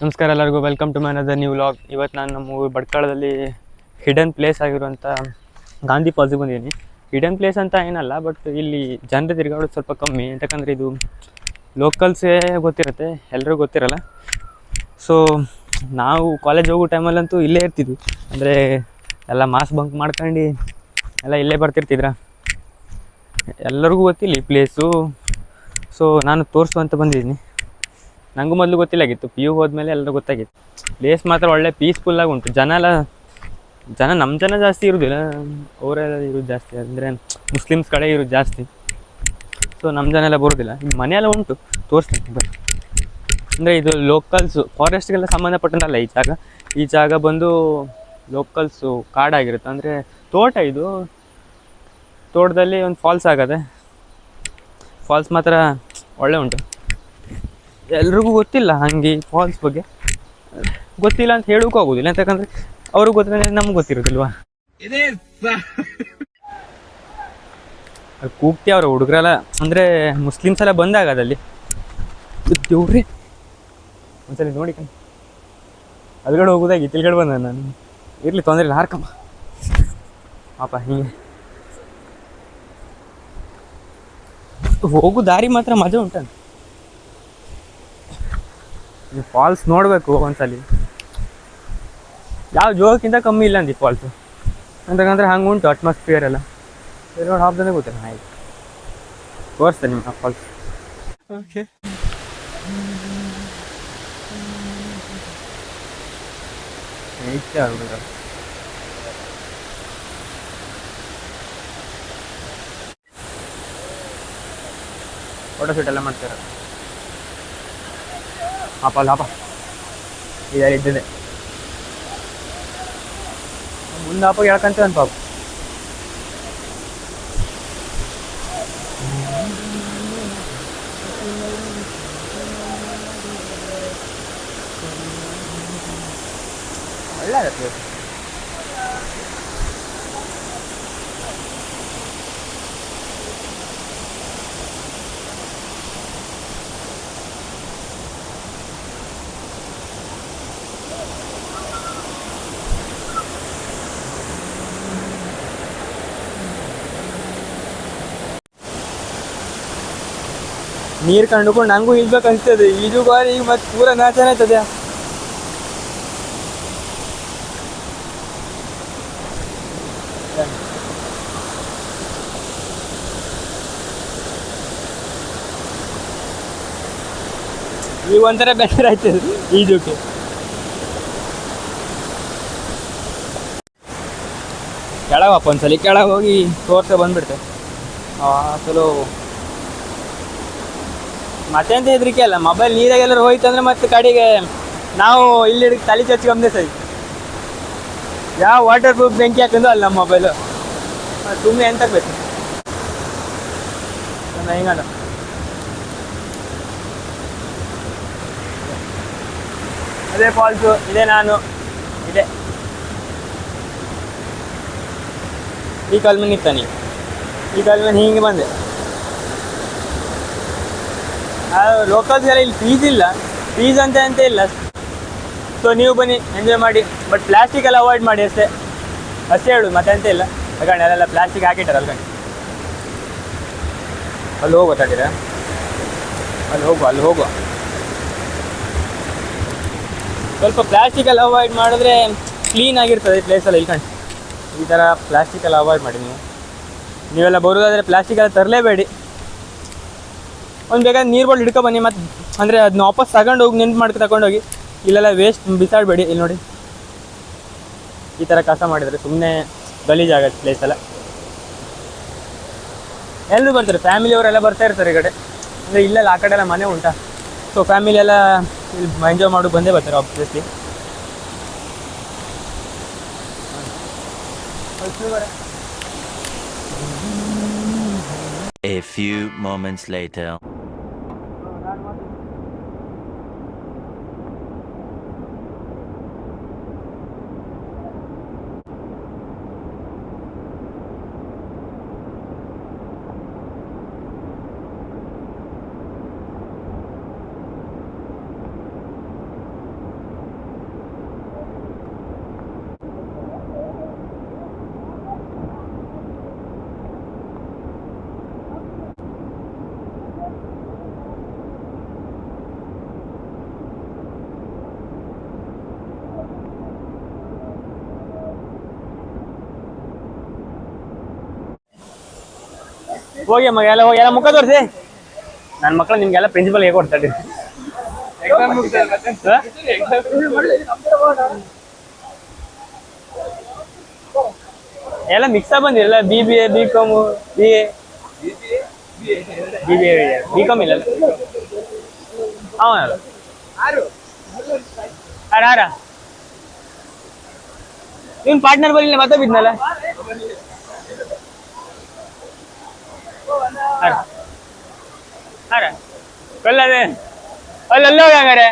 ನಮಸ್ಕಾರ ಎಲ್ಲರಿಗೂ, welcome to my another new vlog. ಇವತ್ತು ನಾನು ನಮ್ಮ ಭಟ್ಕಳದಲ್ಲಿ ಹಿಡನ್ ಪ್ಲೇಸ್ ಆಗಿರುವಂಥ ಗಾಂಧಿ ಫಾಲ್ಸಿಗೆ ಬಂದಿದ್ದೀನಿ. ಹಿಡನ್ ಪ್ಲೇಸ್ ಅಂತ ಏನಲ್ಲ, ಬಟ್ ಇಲ್ಲಿ ಜನರು ತಿರುಗಾಡೋದು ಸ್ವಲ್ಪ ಕಮ್ಮಿ. ಯಾಕಂದರೆ ಇದು ಲೋಕಲ್ಸೇ ಗೊತ್ತಿರುತ್ತೆ, ಎಲ್ಲರಿಗೂ ಗೊತ್ತಿರಲ್ಲ. ಸೊ ನಾವು ಕಾಲೇಜ್ ಹೋಗೋ ಟೈಮಲ್ಲಂತೂ ಇಲ್ಲೇ ಇರ್ತಿದ್ವಿ. ಅಂದರೆ ಎಲ್ಲ ಮಾಸ್ ಬಂಕ್ ಮಾಡ್ಕೊಂಡು ಎಲ್ಲ ಇಲ್ಲೇ ಬರ್ತಿರ್ತಿದ್ರ, ಎಲ್ಲರಿಗೂ ಗೊತ್ತಿಲ್ಲ ಈ ಪ್ಲೇಸು. ಸೊ ನಾನು ತೋರಿಸುವಂತ ಬಂದಿದ್ದೀನಿ. ನನಗೂ ಮೊದಲು ಗೊತ್ತಿಲ್ಲಾಗಿತ್ತು, ಪಿ ಯು ಹೋದ್ಮೇಲೆ ಎಲ್ಲರೂ ಗೊತ್ತಾಗಿತ್ತು. ಪ್ಲೇಸ್ ಮಾತ್ರ ಒಳ್ಳೆ ಪೀಸ್ಫುಲ್ಲಾಗಿ ಉಂಟು. ಜನ ನಮ್ಮ ಜನ ಜಾಸ್ತಿ ಇರೋದಿಲ್ಲ, ಅವರೆಲ್ಲ ಇರೋದು ಜಾಸ್ತಿ, ಅಂದರೆ ಮುಸ್ಲಿಮ್ಸ್ ಕಡೆ ಇರೋದು ಜಾಸ್ತಿ. ಸೊ ನಮ್ಮ ಜನ ಎಲ್ಲ ಬರೋದಿಲ್ಲ. ಈಗ ಮನೆಯೆಲ್ಲ ಉಂಟು, ತೋರಿಸ್ತೀನಿ ಬನ್ನಿ. ಅಂದರೆ ಇದು ಲೋಕಲ್ಸು, ಫಾರೆಸ್ಟ್ಗೆಲ್ಲ ಸಂಬಂಧಪಟ್ಟಂತಲ್ಲ ಈ ಜಾಗ. ಈ ಜಾಗ ಬಂದು ಲೋಕಲ್ಸು ಕಾಡಾಗಿರುತ್ತೆ. ಅಂದರೆ ತೋಟ, ಇದು ತೋಟದಲ್ಲಿ ಒಂದು ಫಾಲ್ಸ್ ಆಗದೆ. ಫಾಲ್ಸ್ ಮಾತ್ರ ಒಳ್ಳೆ ಉಂಟು. ಎಲ್ರಿಗೂ ಗೊತ್ತಿಲ್ಲ ಹಾಗೆ ಫಾಲ್ಸ್ ಬಗ್ಗೆ, ಗೊತ್ತಿಲ್ಲ ಅಂತ ಹೇಳೋಕ್ಕೂ ಆಗೋದಿಲ್ಲ. ಯಾಕಂದರೆ ಅವ್ರಿಗೆ ಗೊತ್ತಿಲ್ಲ, ನಮ್ಗೆ ಗೊತ್ತಿರೋದಿಲ್ವಾ. ಕೂಗ್ತಿ ಅವ್ರ ಹುಡುಗರೆಲ್ಲ, ಅಂದರೆ ಮುಸ್ಲಿಮ್ಸ್ ಎಲ್ಲ ಬಂದಾಗದಲ್ಲಿ ದೇವ್ರಿ ಒಂದ್ಸಲಿ ನೋಡಿ ಕಣ್. ಅಲ್ಗಡೆ ಹೋಗೋದಾಗಿ ತಿಳ್ಗಡೆ ಬಂದ ನಾನು. ಇರಲಿ, ತೊಂದರೆ ಇಲ್ಲ, ಹಾರ್ಕಮ್ಮ ಪಾಪ. ಹೀಗೆ ಹೋಗೋ ದಾರಿ ಮಾತ್ರ ಮಜಾ ಉಂಟಂತ. ನೀವು ಫಾಲ್ಸ್ ನೋಡಬೇಕು ಒಂದ್ಸಲಿ. ಯಾವ ಜೋಗಕ್ಕಿಂತ ಕಮ್ಮಿ ಇಲ್ಲ ಅಂದಿ ಫಾಲ್ಸು. ಅಂತಂದ್ರೆ ಹಂಗೆ ಉಂಟು ಅಟ್ಮಾಸ್ಫಿಯರ್ ಎಲ್ಲ. ನೋಡಿ ಹಾಬ್ದೇ ಗೊತ್ತಿಲ್ಲ. ಆಯ್ತು, ತೋರಿಸ್ತೇನೆ ನಿಮ್ಗೆ ಆ ಫಾಲ್ಸ್. ಓಕೆ, ಹುಡುಗ ಫೋಟೋ ಶೂಟ್ ಎಲ್ಲ ಮಾಡ್ತಾರೆ. ಹಾಪ ಇದರಲ್ಲಿ ಇದ್ದಿದೆ ಮುಂದೆ ಹಾಪಾಗ ಹೇಳ್ಕಂತೀವಿ ಅಂತ ಪಾಪ. ಒಳ್ಳೆ ಆಗತ್ತೆ. ನೀರು ಕಂಡುಕೊಂಡು ನಂಗೂ ಇಲ್ಬೇಕು ಅನಿಸ್ತದೆ. ಈಜುಗಾರಿ ಈಗ ಮತ್ತೆ ಪೂರ ನಾಚನ ಆಯ್ತದೆ. ಈಗ ಒಂಥರ ಬೇಸರ ಆಯ್ತದೆ ಈಜುಕ್ಕೆ. ಕೆಳಗಪ್ಪ ಒಂದ್ಸಲಿ, ಕೆಳಗೆ ಹೋಗಿ ತೋರ್ಸ ಬಂದ್ಬಿಡ್ತೆ. ಚಲೋ. ಮತ್ತೆಂತ ಹೆದರಿಕೆ ಅಲ್ಲ, ಮೊಬೈಲ್ ನೀರಾಗೆಲ್ಲರೂ ಹೋಯ್ತಂದ್ರೆ ಮತ್ತೆ ಕಡೆಗೆ ನಾವು ಇಲ್ಲಿ ತಲೆ ಚಚ್ಕೊಂಡೆ ಸರಿ. ಯಾವ ವಾಟರ್ ಪ್ರೂಫ್ ಬೆಂಕಿ ಹಾಕಿದ್ರು ಅಲ್ಲ ನಮ್ಮ ಮೊಬೈಲು. ಸುಮ್ಮನೆ ಎಂತ ಬೇಕು ಹೆಂಗಲ್ಲ. ಅದೇ ಫಾಲ್ಸು ಇದೆ, ನಾನು ಇದೆ ಈ ಕಾಲ್ ಮೇಲೆ ನಿಂತಾನೆ. ಈ ಕಾಲ್ ಮೇಲೆ ಹಿಂಗೆ ಬಂದೆ. ಲೋಕಲ್ಸ್ಗೆಲ್ಲ ಇಲ್ಲಿ ಫೀಸ್ ಇಲ್ಲ, ಫೀಸ್ ಅಂತ ಇಲ್ಲ. ಸೊ ನೀವು ಬನ್ನಿ, ಎಂಜಾಯ್ ಮಾಡಿ. ಬಟ್ ಪ್ಲಾಸ್ಟಿಕ್ ಎಲ್ಲ ಅವಾಯ್ಡ್ ಮಾಡಿ ಅಷ್ಟೇ ಹೇಳು, ಮತ್ತೆ ಅಂತ ಇಲ್ಲ. ಯಾಕಂದ್ರೆ ಅಲ್ಲೆಲ್ಲ ಪ್ಲಾಸ್ಟಿಕ್ ಹಾಕಿಟ್ಟಾರೆ ಅಲ್ಕಂಡು. ಅಲ್ಲಿ ಹೋಗುವ ತಡೀರ, ಅಲ್ಲಿ ಹೋಗುವ. ಸ್ವಲ್ಪ ಪ್ಲಾಸ್ಟಿಕ್ ಎಲ್ಲ ಅವಾಯ್ಡ್ ಮಾಡಿದ್ರೆ ಕ್ಲೀನ್ ಆಗಿರ್ತದೆ ಈ ಪ್ಲೇಸಲ್ಲಿ. ಇಲ್ಕಂಡು ಈ ಥರ ಪ್ಲಾಸ್ಟಿಕ್ ಎಲ್ಲ ಅವಾಯ್ಡ್ ಮಾಡಿ. ನೀವೆಲ್ಲ ಬರೋದಾದರೆ ಪ್ಲಾಸ್ಟಿಕ್ ಎಲ್ಲ ತರಲೇಬೇಡಿ. ಒಂದು ಬೇಕಾದ್ರೆ ನೀರು ಬಾಟ್ಲ್ ಹಿಡ್ಕೊ ಬನ್ನಿ. ಮತ್ತು ಅಂದರೆ ಅದನ್ನ ವಾಪಸ್ ತಗೊಂಡೋಗಿ ನೆನ್ಪು ತಗೊಂಡೋಗಿ. ಇಲ್ಲೆಲ್ಲ ವೇಸ್ಟ್ ಬಿಸಾಡಬೇಡಿ. ಇಲ್ಲಿ ನೋಡಿ, ಈ ಥರ ಕಸ ಮಾಡಿದರೆ ಸುಮ್ಮನೆ ಗಲೀಜಾಗತ್ತೆ ಪ್ಲೇಸ್ ಎಲ್ಲ. ಎಲ್ಲರೂ ಬರ್ತಾರೆ, ಫ್ಯಾಮಿಲಿಯವರೆಲ್ಲ ಬರ್ತಾ ಇರ್ತಾರೆ ಈ ಕಡೆ. ಅಂದರೆ ಇಲ್ಲೆಲ್ಲ ಆ ಕಡೆ ಎಲ್ಲ ಮನೆ ಉಂಟಾ, ಸೊ ಫ್ಯಾಮಿಲಿ ಎಲ್ಲ ಇಲ್ಲಿ ಎಂಜಾಯ್ ಮಾಡೋಕೆ ಬಂದೇ ಬರ್ತಾರೆ obviously. A few moments later. ಹೋಗಿ ಮಗ ಎಲ್ಲ ಹೋಗಿ ಎಲ್ಲ ಮುಖ ತೋರಿಸಿ. ನನ್ನ ಮಕ್ಕಳು ನಿಮ್ಗೆಲ್ಲ ಪ್ರಿನ್ಸಿಪಲ್ ಹೇಗೆ ಕೊಡ್ತಾ ಇದ್ದೀರಿ? ಎಲ್ಲ ಮಿಕ್ಸ ಬಂದಿರಲ್ಲ, BBA BCom BA BCom ಇಲ್ಲ ಯಾರ ಇವನ್ ಪಾರ್ಟ್ನರ್ ಬರಲಿಲ್ಲ ಮತ್ತೆ ಬಿದ್ನಲ್ಲ. ಅಲ್ಲದೆ ಅಲ್ಲಲ್ಲ ಹೋಗಿ ಹಂಗಾರೆ.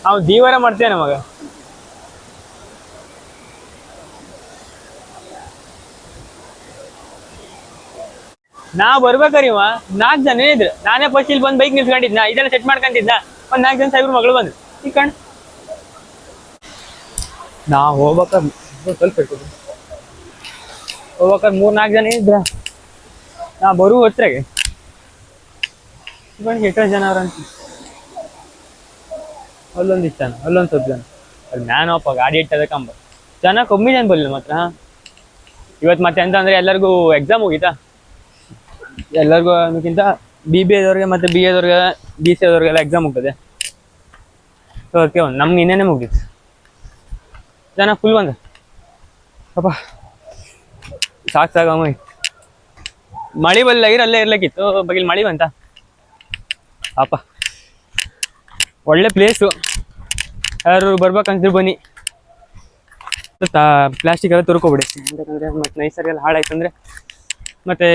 ಅವ್ ದೀವಾರ ಮಾಡ್ತೇನೆ ಮಗ. ನಾ ಬರ್ಬೇಕಾರಿ ಇವ 4 ಜನ ಇದ್ರು. ನಾನೇ ಫಸ್ಟ್ ಇಲ್ಲಿ ಬಂದು ಬೈಕ್ ನಿಲ್ಸ್ಕೊಂಡಿದ್ನ, ಇದೆಲ್ಲ ಸೆಟ್ ಮಾಡ್ಕೊಂತಿದ್ನ. ಒಂದ್ 4 ಜನ ಸಾಹೇಬ್ರ ಮಗಳು ಬಂದ್ರು. ಈ ಕಣ್ ನಾ ಹೋಗ್ಬೇಕಾದ್ರೆ ಸ್ವಲ್ಪ ಇಟ್ಕೊಡು. ಹೋಗ್ಬೇಕಾದ್ರೆ 3-4 ಜನ ಇದ್ರ. ನಾ ಬರು ಹೊತ್ರಾಗೆ ಎಷ್ಟೋ ಜನ ಅವ್ರಂತ. ಅಲ್ಲೊಂದಿಷ್ಟು ಜನ, ಅಲ್ಲೊಂದು ಸ್ವಲ್ಪ ಜನ. ಅಲ್ಲಿ ಮ್ಯಾನ್ ಅಪ್ಪ ಗಾಡಿ ಇಟ್ಟದ ಕಂಬ. ಜನ ಕಮ್ಮಿ ಜನ ಬರಲಿಲ್ಲ ಮಾತ್ರ. ಇವತ್ತು ಮತ್ತೆ ಎಂತ ಅಂದ್ರೆ ಎಲ್ಲರಿಗೂ ಎಕ್ಸಾಮ್ ಹೋಗಿತ್ತಾ. ಎಲ್ಲರಿಗೂ ಅನ್ನೋಕ್ಕಿಂತ BBA ದವ್ರಿಗೆ ಮತ್ತು BA ದವ್ರಿಗೆ BCA ದವ್ರಿಗೆಲ್ಲ ಎಕ್ಸಾಮ್ ಹೋಗ್ತದೆ. ಸೊ ಅದಕ್ಕೆ ನಮ್ಗೆ ಇನ್ನೇನೆ ಮುಗ್ದಿತ್ತು. ಜನ ಫುಲ್ ಬಂದ ಅಪ್ಪ ಸಾಕು ಮಳೆ ಬಲ್ಲಾಗಿರ ಅಲ್ಲೇ ಇರ್ಲಿಕ್ಕಿತ್ತು. ಬಗಿಲ್ ಮಳೆ ಬಂತ ಅಪ್ಪ. ಒಳ್ಳೆ ಪ್ಲೇಸು, ಯಾರು ಬರ್ಬೇಕಂತಿದ್ರು ಬನ್ನಿ. ಪ್ಲಾಸ್ಟಿಕ್ ಎಲ್ಲ ತುರ್ಕೊಬಿಡಿ, ಯಾಕಂದರೆ ಮತ್ತು ನೈಸರ್ಗೆಲ್ಲ ಹಾಳಾಯ್ತಂದರೆ ಮತ್ತೆ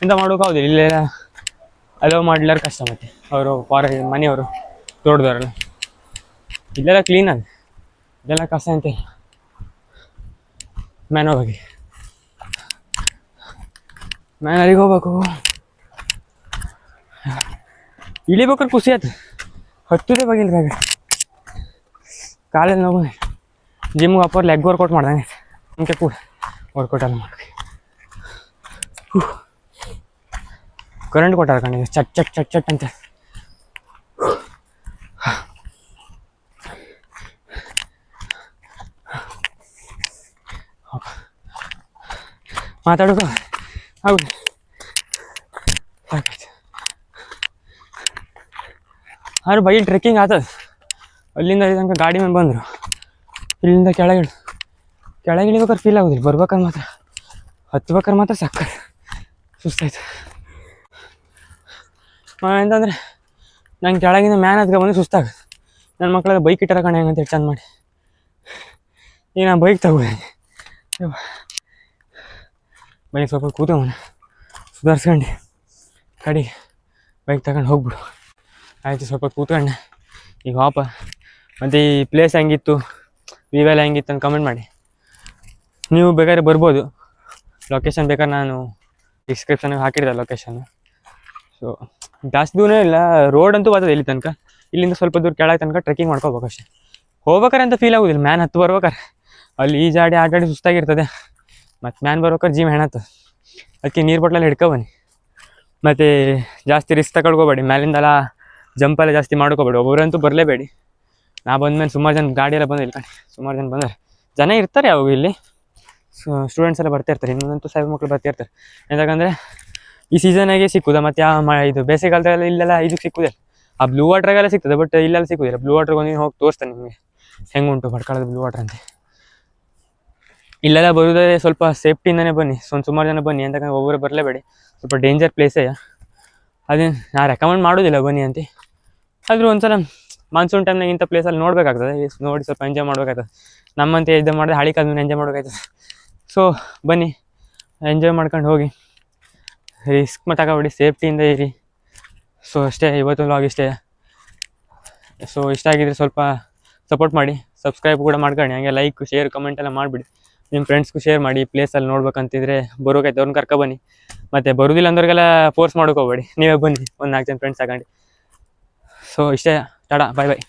ಎಂತ ಮಾಡೋಕ್ಕಾಗೋದಿಲ್ಲ. ಇಲ್ಲೆಲ್ಲ ಅಲೋ ಮಾಡ್ಲಾರ ಕಷ್ಟ. ಮತ್ತೆ ಅವರು ಮನೆಯವರು ತೋಟದವರೆಲ್ಲ ಇಲ್ಲೆಲ್ಲ ಕ್ಲೀನ್ ಅದ, ಇದೆಲ್ಲ ಕಸ ಅಂತ ಮ್ಯಾನ್ ಹೋಗಿ ಮ್ಯಾನರಿಗೆ ಹೋಗ್ಬೇಕು. ಇಳಿಬೇಕಾದ್ರೆ ಖುಷಿ ಆಯ್ತು. ಹತ್ತುದೇ ಬಗಿಲ್ರಾಗ ಕಾಲಲ್ಲಿ ನೋವು. ಜಿಮ್ಗೆ ಅಪ್ಪರ್ ಲೆಗ್ ವರ್ಕೌಟ್ ಮಾಡ್ದಂಗೆ ನಮಗೆ ಕೂಡ ವರ್ಕೌಟ್ ಎಲ್ಲ ಮಾಡಿ ಕರೆಂಟ್ ಕೊಟ್ಟಾರ ಕಣ್ಣಿಗೆ ಚಟ್ ಚಟ್ ಚಟ್ ಚಟ್ ಅಂತ. ಮಾತಾಡೋದು ಹೌದು ಸಾಕಾಯ್ತು. ಆದ್ರೆ ಬೈ ಟ್ರೆಕ್ಕಿಂಗ್ ಆಗ್ತದೆ. ಅಲ್ಲಿಂದ ತನಕ ಗಾಡಿ ಮೇಲೆ ಬಂದರು. ಇಲ್ಲಿಂದ ಕೆಳಗಿಳಿಬೇಕಾದ್ರೆ ಫೀಲ್ ಆಗೋದಿಲ್ಲ. ಬರ್ಬೇಕಾದ್ರೆ ಮಾತ್ರ, ಹತ್ಬೇಕಾದ್ರೆ ಮಾತ್ರ ಸಾಕು ಸುಸ್ತಾಯ್ತು. ಎಂತಂದರೆ ನಂಗೆ ಕೆಳಗಿಂದ ಮ್ಯಾನ್ ಹತ್ಕೊ ಬಂದು ಸುಸ್ತಾಗೋದು. ನನ್ನ ಮಕ್ಕಳೆಲ್ಲ ಬೈಕ್ ಇಟ್ಟಾರ ಕಣೆ ಹೆಂಗಂತ ಚಂದ ಮಾಡಿ. ಈಗ ನಾನು ಬೈಕ್ ತಗೊಂಡಿದ್ದೆ. ಬೈಕ್ ಸ್ವಲ್ಪ ಕೂತವನು ಸುಧಾರಿಸ್ಕೊಂಡು ಕಡೆಗೆ ಬೈಕ್ ತಗೊಂಡು ಹೋಗ್ಬಿಡು. ಆಯಿತು, ಸ್ವಲ್ಪ ಕೂತ್ಕೊಂಡೆ. ಈಗ ವಾಪ ಮತ್ತು ಈ ಪ್ಲೇಸ್ ಹೆಂಗಿತ್ತು, ವ್ಯೂವೆಲ್ಲ ಹೆಂಗಿತ್ತು ಅಂತ ಕಮೆಂಟ್ ಮಾಡಿ. ನೀವು ಬೇಕಾದ್ರೆ ಬರ್ಬೋದು. ಲೊಕೇಶನ್ ಬೇಕಾದ್ರೆ ನಾನು ಡಿಸ್ಕ್ರಿಪ್ಷನ್ಗೆ ಹಾಕಿರ್ದೆ ಲೊಕೇಶನ್ನು. ಸೊ ಜಾಸ್ತಿ ದೂರ ಇಲ್ಲ, ರೋಡ್ ಅಂತೂ ಬರ್ತದೆ ಇಲ್ಲಿ ತನಕ. ಇಲ್ಲಿಂದ ಸ್ವಲ್ಪ ದೂರ ಕೆಳಗೆ ತನಕ ಟ್ರೆಕ್ಕಿಂಗ್ ಮಾಡ್ಕೋಬೇಕು ಅಷ್ಟೇ. ಹೋಗ್ಬೇಕಾರೆ ಅಂತ ಫೀಲ್ ಆಗೋದಿಲ್ಲ. ಮ್ಯಾನ್ ಹತ್ತು ಬರ್ಬೇಕಾರೆ ಅಲ್ಲಿ ಈಜಾಡಿ ಆಟಾಡಿ ಸುಸ್ತಾಗಿರ್ತದೆ. ಮತ್ತು ಮ್ಯಾನ್ ಬರ್ಬೇಕಾದ್ರೆ ಜಿಮ್ ಹೆಣತ್ತದ. ಅದಕ್ಕೆ ನೀರು ಬಾಟ್ಲಲ್ಲಿ ಹಿಡ್ಕೊಬನ್ನಿ. ಮತ್ತು ಜಾಸ್ತಿ ರಿಸ್ಕ್ ತಗೊಳ್ಕೋಬೇಡಿ. ಮ್ಯಾಲಿಂದೆಲ್ಲ ಜಂಪೆಲ್ಲ ಜಾಸ್ತಿ ಮಾಡ್ಕೋಬೇಡಿ. ಒಬ್ಬರಂತೂ ಬರಲೇಬೇಡಿ. ನಾ ಬಂದಮೇಲೆ ಸುಮಾರು ಜನ ಗಾಡಿಯೆಲ್ಲ ಬಂದಿಲ್ಲ ಕಣೆ, ಸುಮಾರು ಜನ ಬಂದರೆ. ಜನ ಇರ್ತಾರೆ ಅವಾಗ ಇಲ್ಲಿ, ಸ್ಟೂಡೆಂಟ್ಸ್ ಎಲ್ಲ ಬರ್ತಿರ್ತಾರೆ. ಇನ್ನೊಂದಂತೂ ಸಾಹೇಬ್ ಮಕ್ಕಳು ಬರ್ತಿರ್ತಾರೆ. ಯಾಕಂದರೆ ಈ ಸೀಸನಾಗೆ ಸಿಕ್ಕುದ. ಮತ್ತು ಇದು ಬೇಸಿಗೆಗಾಲದಲ್ಲಿ ಇಲ್ಲೆಲ್ಲ ಇದಕ್ಕೆ ಸಿಕ್ಕುದಿಲ್ಲ. ಆ ಬ್ಲೂ ವಾಟ್ರಾಗೆಲ್ಲ ಸಿಗ್ತದೆ, ಬಟ್ ಇಲ್ಲೆಲ್ಲ ಸಿಕ್ಕುದಿಲ್ಲ. ಬ್ಲೂ ವಾಟ್ರಿಗೆ ಒಂದು ಹೋಗಿ ತೋರಿಸ್ತಾನೆ ನಿಮಗೆ ಹೆಂಗುಂಟು ಭಟ್ಕಳದ ಬ್ಲೂ ವಾಟ್ರ್ ಅಂತ. ಇಲ್ಲೆಲ್ಲ ಬರೋದೇ ಸ್ವಲ್ಪ ಸೇಫ್ಟಿಯಿಂದನೇ ಬನ್ನಿ. ಸುಮಾರು ಜನ ಬನ್ನಿ, ಅಂತಕಂದ್ರೆ ಒಬ್ಬರು ಬರಲೇಬೇಡಿ. ಸ್ವಲ್ಪ ಡೇಂಜರ್ ಪ್ಲೇಸೇ. ಅದೇನು ನಾ ರೆಕಮೆಂಡ್ ಮಾಡೋದಿಲ್ಲ ಬನ್ನಿ ಅಂತ. ಆದರೂ ಒಂದ್ಸಲ ಮಾನ್ಸೂನ್ ಟೈಮ್ನಾಗ ಇಂಥ ಪ್ಲೇಸಲ್ಲಿ ನೋಡಬೇಕಾಗ್ತದೆ. ನೋಡಿ ಸ್ವಲ್ಪ ಎಂಜಾಯ್ ಮಾಡ್ಬೇಕಾಗ್ತದೆ. ನಮ್ಮಂತ ಇದು ಮಾಡಿದ್ರೆ ಹಳಿ ಕಾಲದಿಂದ ಎಂಜಾಯ್ ಮಾಡ್ಬೇಕಾಗ್ತದೆ. ಸೊ ಬನ್ನಿ, ಎಂಜಾಯ್ ಮಾಡ್ಕೊಂಡು ಹೋಗಿ. ರಿಸ್ಕ್ ತಗೋಬೇಡಿ, ಸೇಫ್ಟಿಯಿಂದ ಇರಿ. ಸೊ ಅಷ್ಟೇ, ಇವತ್ತು ವ್ಲಾಗ್ ಇಷ್ಟೇ. ಸೊ ಇಷ್ಟ ಆಗಿದ್ರೆ ಸ್ವಲ್ಪ ಸಪೋರ್ಟ್ ಮಾಡಿ, ಸಬ್ಸ್ಕ್ರೈಬ್ ಕೂಡ ಮಾಡ್ಕೊಳ್ಳಿ. ಹಾಗೆ ಲೈಕ್, ಶೇರ್, ಕಮೆಂಟ್ ಎಲ್ಲ ಮಾಡಿಬಿಡಿ. ನಿಮ್ಮ ಫ್ರೆಂಡ್ಸ್ಗೂ ಶೇರ್ ಮಾಡಿ. ಪ್ಲೇಸಲ್ಲಿ ನೋಡ್ಬೇಕಂತಿದ್ರೆ ಬರೋಕೈತೆ ಅವ್ರನ್ನ ಕರ್ಕೊಬನ್ನಿ. ಮತ್ತು ಬರೋದಿಲ್ಲ ಅಂದವ್ರಿಗೆಲ್ಲ ಫೋರ್ಸ್ ಮಾಡ್ಕೋಬೇಡಿ, ನೀವೇ ಬನ್ನಿ ಒಂದು 4 ಜನ ಫ್ರೆಂಡ್ಸ್ ತಗೊಂಡು. ಸೊ ಇಷ್ಟೇ, ಟಾಟಾ, ಬಾಯ್ ಬಾಯ್.